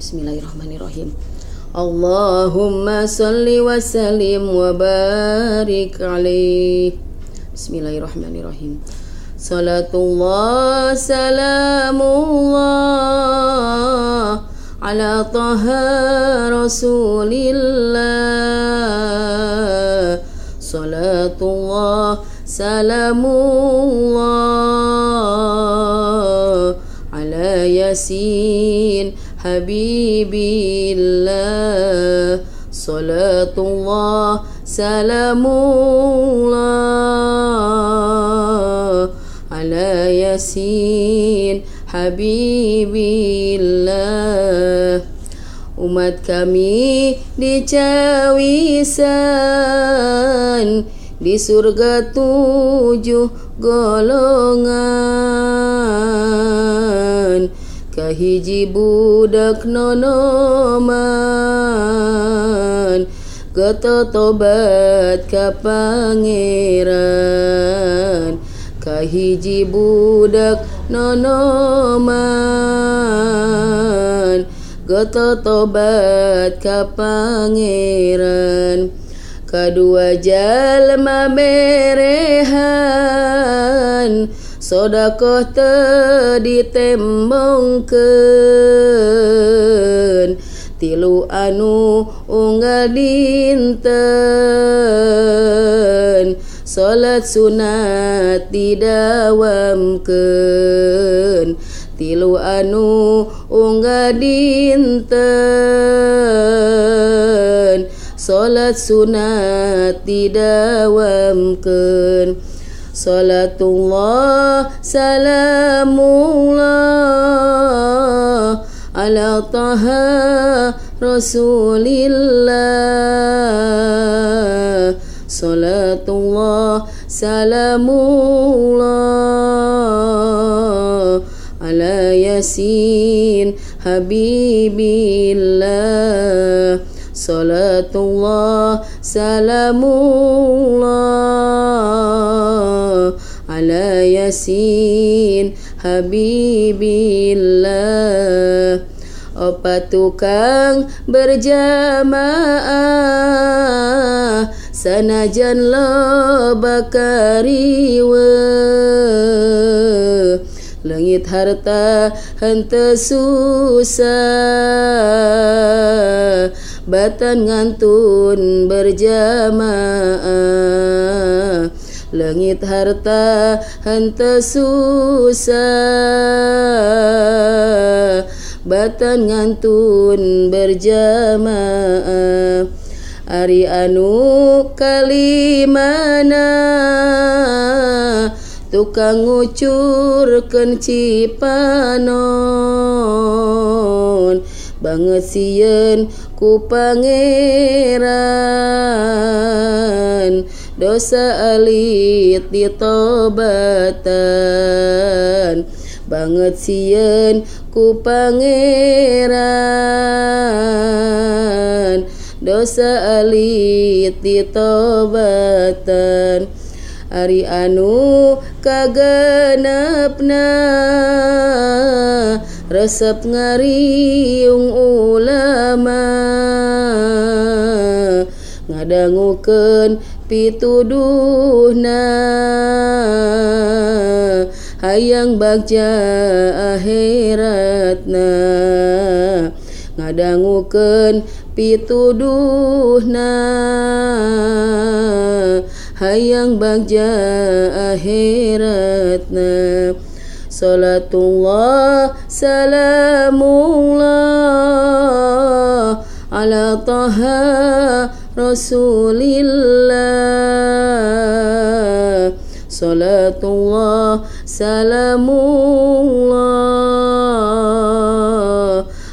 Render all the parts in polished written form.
Bismillahirrahmanirrahim. Allahumma salli wa sallim wa barik alaih. Bismillahirrahmanirrahim. Salatullah salamullah ala taha rasulillah. Salatullah salamullah ala yasin habibillah. Salatullah salamullah ala yasin habibillah. Umat kami di cawisan di surga 7 golongan. Kahiji budak nonoman ketotobat ka pangeran. Kahiji budak nonoman ketotobat ka pangeran. Kadua jalma berehan sodakoh teu ditembongkeun. Tilu anu unggal dinten salat sunat didawamkeun. Tilu anu unggal dinten salat sunat didawamkeun. Salatullah salamullah ala taha rasulillah. Salatullah salamullah ala yasin habibillah. Salatullah salamullah ala yasin habibillah. Opat tukang berjamaah sanajan loba kariweuh. Leungit harta henteu susah, batan ngantun berjamaah. Leungit harta henteu susah, batan ngantun berjamaah. Ari anu kalimana tukang ngucurkeun cipanon. Banget sieun ku pangeran, dosa alit ditobatan. Banget sieun ku pangeran, dosa alit ditobatan. Ari anu kagenepna resep ngariung ulama, ngadangukeun pituduhna hayang bagja akhiratna. Ngadangukeun pituduhna hayang bagja akhiratna. Salatullah salamullah ala taha rasulillah. Salatullah salamullah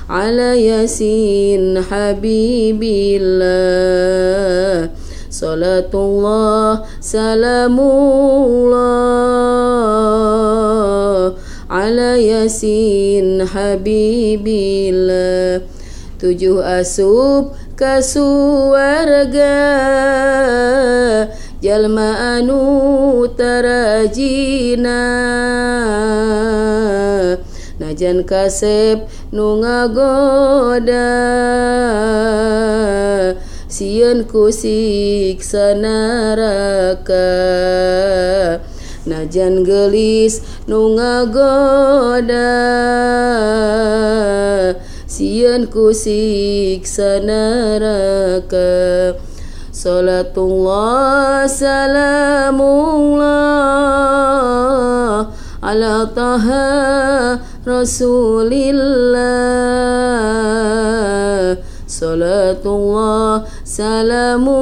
ala yasin habibillah. Salatullah salamullah ala yasin habibillah. 7 asup ka suwarga jalma anu tarajina. najan kasep nu ngagoda sieun ku siksa neraka najan gelis nu ngagoda sieun ku siksa neraka salatullah salamullah ala taha rasulillah salatullah salamullah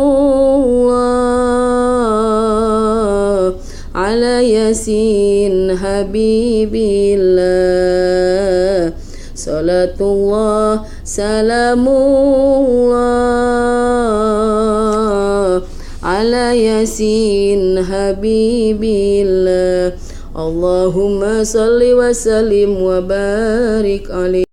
ala yasin habibillah salatullah salamullah ala yasin habibillah Allahumma salli wa sallim wa barik alaihi